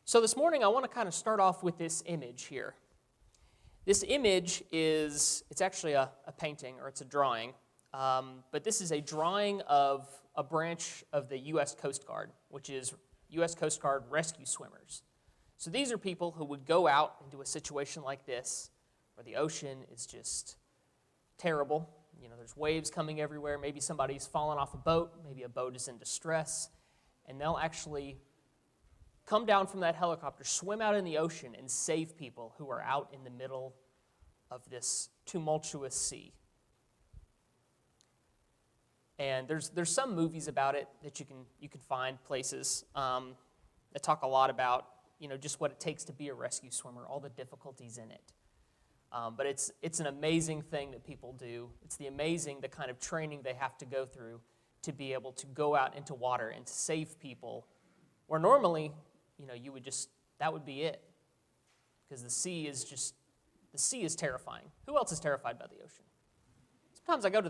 So this morning I want to kind of start off with this image here. This image it's actually a painting, or it's a drawing, but this is a drawing of a branch of the U.S. Coast Guard, which is U.S. Coast Guard rescue swimmers. So these are people who would go out into a situation like this, where the ocean is just terrible. You know, there's waves coming everywhere. Maybe somebody's fallen off a boat. Maybe a boat is in distress. And they'll actually come down from that helicopter, swim out in the ocean, and save people who are out in the middle of this tumultuous sea. And there's some movies about it that you can find places that talk a lot about, you know, just what it takes to be a rescue swimmer, all the difficulties in it. But it's an amazing thing that people do. It's the kind of training they have to go through to be able to go out into water and to save people, where normally, you know, that would be it. Because the sea is terrifying. Who else is terrified by the ocean? Sometimes I go to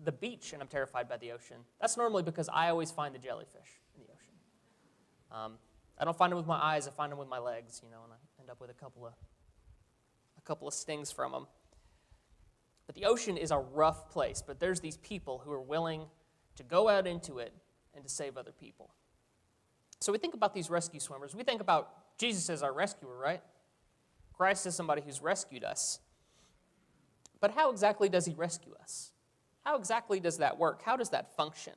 the beach and I'm terrified by the ocean. That's normally because I always find the jellyfish in the ocean. I don't find them with my eyes, I find them with my legs, you know, and I end up with a couple of stings from them. But the ocean is a rough place, but there's these people who are willing to go out into it and to save other people. So we think about these rescue swimmers. We think about Jesus as our rescuer, right? Christ is somebody who's rescued us. But how exactly does he rescue us? How exactly does that work? How does that function?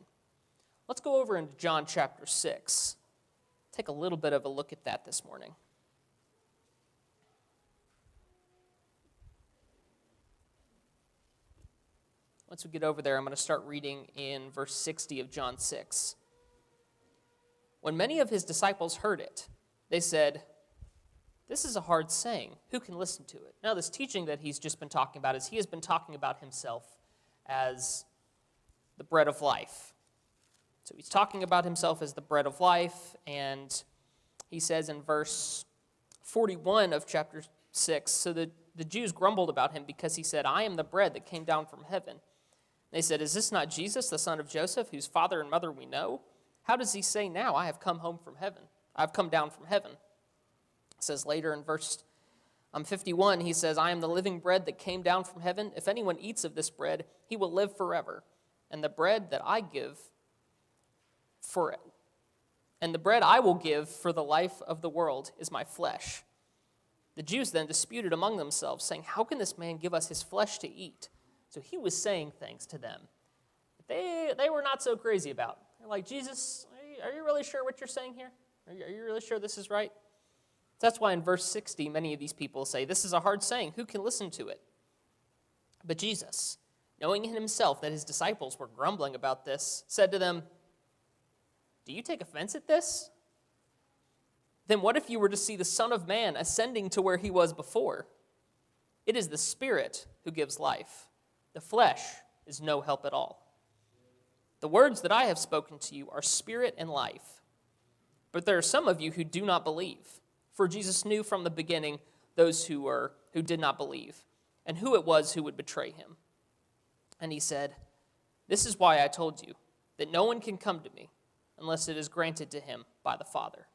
Let's go over into John chapter 6. Take a little bit of a look at that this morning. Once we get over there, I'm going to start reading in verse 60 of John 6. When many of his disciples heard it, they said, "This is a hard saying. Who can listen to it?" Now, this teaching that he's just been talking about is he has been talking about himself as the bread of life. So he's talking about himself as the bread of life, and he says in verse 41 of chapter 6, so the Jews grumbled about him because he said, "I am the bread that came down from heaven." They said, "Is this not Jesus, the son of Joseph, whose father and mother we know? How does he say now, 'I have come home from heaven'? I've come down from heaven." It says later in verse 51, he says, "I am the living bread that came down from heaven. If anyone eats of this bread, he will live forever. And the bread I will give for the life of the world is my flesh." The Jews then disputed among themselves, saying, "How can this man give us his flesh to eat?" So he was saying things to them that they were not so crazy about. They're like, "Jesus, are you really sure what you're saying here? Are you really sure this is right?" That's why in verse 60, many of these people say, "This is a hard saying. Who can listen to it?" But Jesus, knowing in himself that his disciples were grumbling about this, said to them, "Do you take offense at this? Then what if you were to see the Son of Man ascending to where he was before? It is the Spirit who gives life. The flesh is no help at all. The words that I have spoken to you are spirit and life. But there are some of you who do not believe." For Jesus knew from the beginning those who did not believe, and who it was who would betray him. And he said, "This is why I told you that no one can come to me unless it is granted to him by the Father."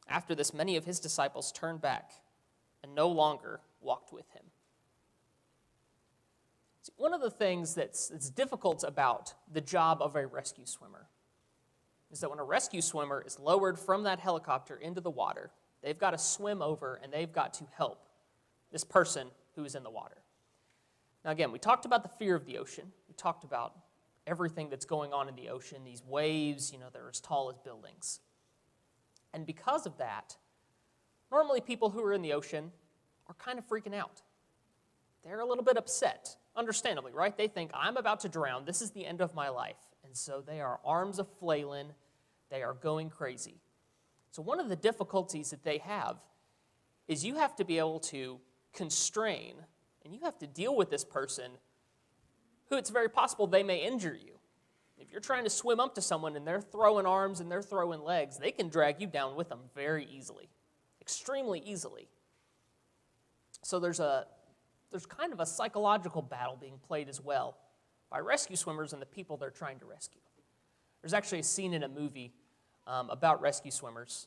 After this, many of his disciples turned back and no longer walked with him. See, one of the things that's difficult about the job of a rescue swimmer is that when a rescue swimmer is lowered from that helicopter into the water, they've got to swim over and they've got to help this person who is in the water. Now again, we talked about the fear of the ocean. We talked about everything that's going on in the ocean, these waves, you know, they're as tall as buildings. And because of that, normally people who are in the ocean are kind of freaking out. They're a little bit upset, understandably, right? They think, "I'm about to drown. This is the end of my life." And so they are arms a-flailing. They are going crazy. So one of the difficulties that they have is you have to be able to constrain, and you have to deal with this person who it's very possible they may injure you. If you're trying to swim up to someone and they're throwing arms and they're throwing legs, they can drag you down with them very easily, extremely easily. So there's kind of a psychological battle being played as well by rescue swimmers and the people they're trying to rescue. There's actually a scene in a movie about rescue swimmers,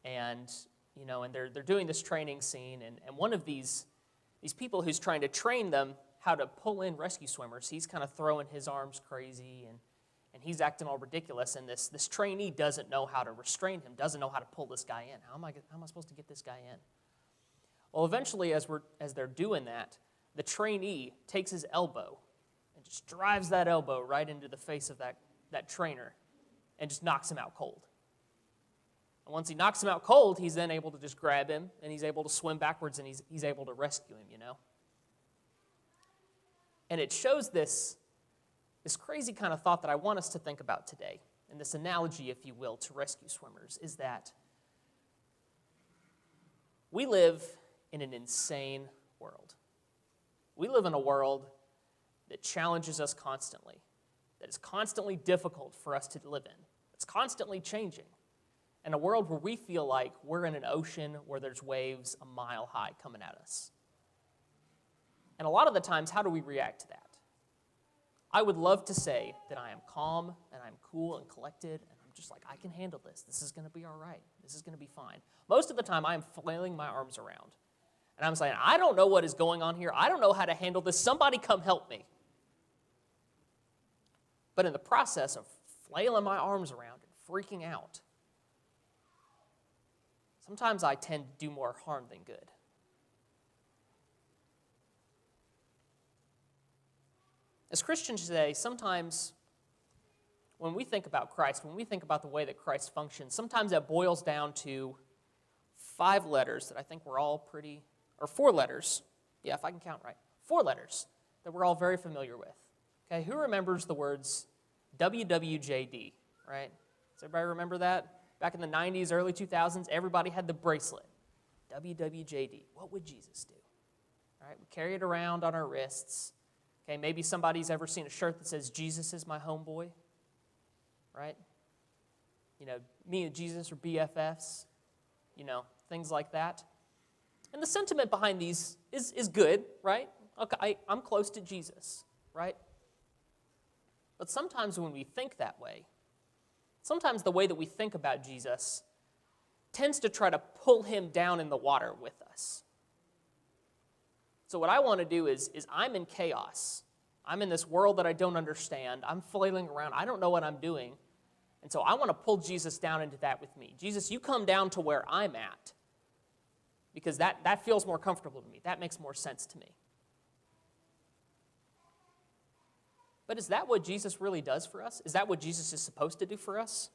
And, and they're doing this training scene, and one of these people who's trying to train them how to pull in rescue swimmers, he's kind of throwing his arms crazy, and he's acting all ridiculous, and this trainee doesn't know how to restrain him, doesn't know how to pull this guy in. How am I supposed to get this guy in? Well, eventually, as they're doing that, the trainee takes his elbow and just drives that elbow right into the face of that trainer and just knocks him out cold. And once he knocks him out cold, he's then able to just grab him, and he's able to swim backwards, and he's able to rescue him, And it shows this crazy kind of thought that I want us to think about today, and this analogy, if you will, to rescue swimmers, is that we live in an insane world. We live in a world that challenges us constantly, that is constantly difficult for us to live in. It's constantly changing. In a world where we feel like we're in an ocean where there's waves a mile high coming at us. And a lot of the times, how do we react to that? I would love to say that I am calm and I'm cool and collected and I'm just like, I can handle this. This is going to be all right. This is going to be fine. Most of the time, I am flailing my arms around. And I'm saying, I don't know what is going on here. I don't know how to handle this. Somebody come help me. But in the process of flailing my arms around and freaking out, sometimes I tend to do more harm than good. As Christians today, sometimes when we think about Christ, when we think about the way that Christ functions, sometimes that boils down to 5 letters that I think we're all or 4 letters, yeah, if I can count right, 4 letters that we're all very familiar with. Okay, who remembers the words WWJD, right? Does everybody remember that? Back in the 90s, early 2000s, everybody had the bracelet. WWJD. What would Jesus do? All right, we carry it around on our wrists. Okay, maybe somebody's ever seen a shirt that says, Jesus is my homeboy, right? Me and Jesus are BFFs, things like that. And the sentiment behind these is good, right? Okay, I'm close to Jesus, right? But sometimes when we think that way, sometimes the way that we think about Jesus tends to try to pull him down in the water with us. So what I want to do is I'm in chaos. I'm in this world that I don't understand. I'm flailing around. I don't know what I'm doing. And so I want to pull Jesus down into that with me. Jesus, you come down to where I'm at because that feels more comfortable to me. That makes more sense to me. But is that what Jesus really does for us? Is that what Jesus is supposed to do for us?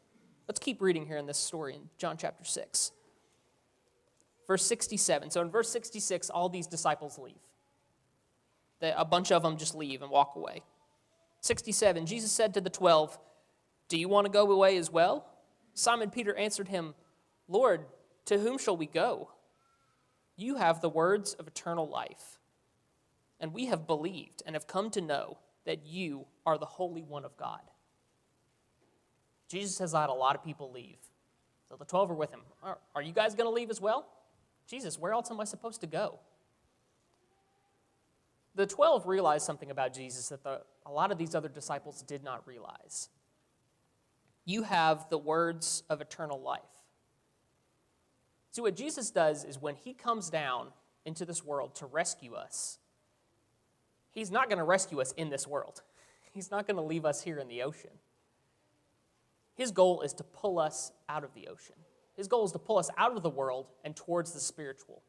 Let's keep reading here in this story in John chapter 6. Verse 67. So in verse 66, all these disciples leave. A bunch of them just leave and walk away. 67, Jesus said to the 12, do you want to go away as well? Simon Peter answered him, Lord, to whom shall we go? You have the words of eternal life. And we have believed and have come to know that you are the Holy One of God. Jesus has had a lot of people leave. So the 12 are with him. Are you guys going to leave as well? Jesus, where else am I supposed to go? The 12 realized something about Jesus that a lot of these other disciples did not realize. You have the words of eternal life. See, what Jesus does is when he comes down into this world to rescue us, he's not going to rescue us in this world. He's not going to leave us here in the ocean. His goal is to pull us out of the ocean. His goal is to pull us out of the world and towards the spiritual.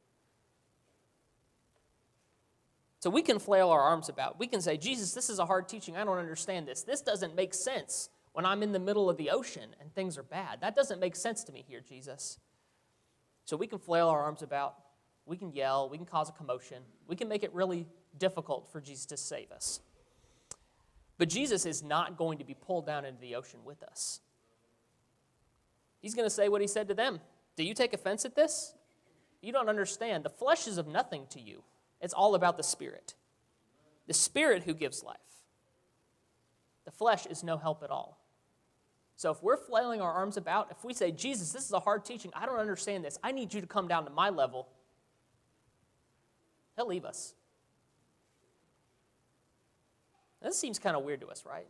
So we can flail our arms about. We can say, Jesus, this is a hard teaching. I don't understand this. This doesn't make sense when I'm in the middle of the ocean and things are bad. That doesn't make sense to me here, Jesus. So we can flail our arms about. We can yell. We can cause a commotion. We can make it really difficult for Jesus to save us. But Jesus is not going to be pulled down into the ocean with us. He's going to say what he said to them. Do you take offense at this? You don't understand. The flesh is of nothing to you. It's all about the Spirit. The Spirit who gives life. The flesh is no help at all. So if we're flailing our arms about, if we say, Jesus, this is a hard teaching, I don't understand this, I need you to come down to my level, he'll leave us. Now, this seems kind of weird to us, right?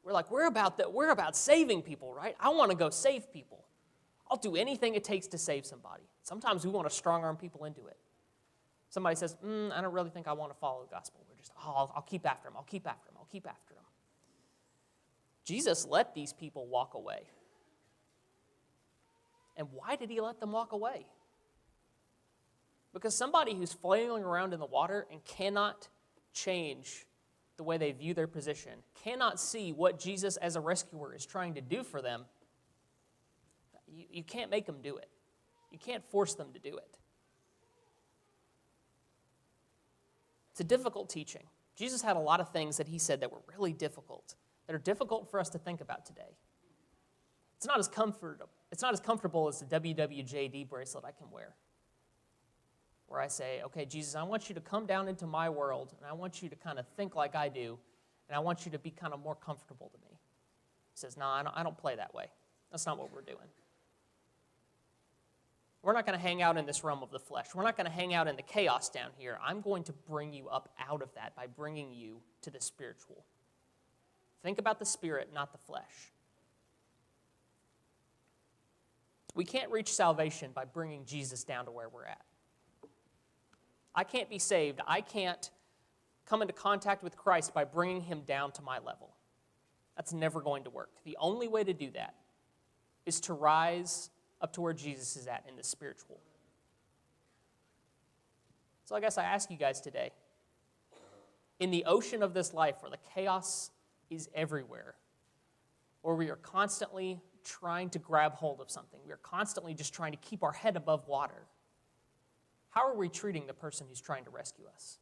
We're like, we're about saving people, right? I want to go save people. I'll do anything it takes to save somebody. Sometimes we want to strong-arm people into it. Somebody says, I don't really think I want to follow the gospel. We're just, I'll keep after him, I'll keep after him, I'll keep after him. Jesus let these people walk away. And why did he let them walk away? Because somebody who's flailing around in the water and cannot change the way they view their position, cannot see what Jesus as a rescuer is trying to do for them, you can't make them do it. You can't force them to do it. It's a difficult teaching. Jesus had a lot of things that he said that were really difficult, that are difficult for us to think about today. It's not as comfortable as the WWJD bracelet I can wear, where I say, okay, Jesus, I want you to come down into my world, and I want you to kind of think like I do, and I want you to be kind of more comfortable to me. He says, no, I don't play that way. That's not what we're doing. We're not going to hang out in this realm of the flesh. We're not going to hang out in the chaos down here. I'm going to bring you up out of that by bringing you to the spiritual. Think about the spirit, not the flesh. We can't reach salvation by bringing Jesus down to where we're at. I can't be saved. I can't come into contact with Christ by bringing him down to my level. That's never going to work. The only way to do that is to rise up to where Jesus is at in the spiritual. So I guess I ask you guys today, in the ocean of this life where the chaos is everywhere, where we are constantly trying to grab hold of something, we are constantly just trying to keep our head above water, how are we treating the person who's trying to rescue us?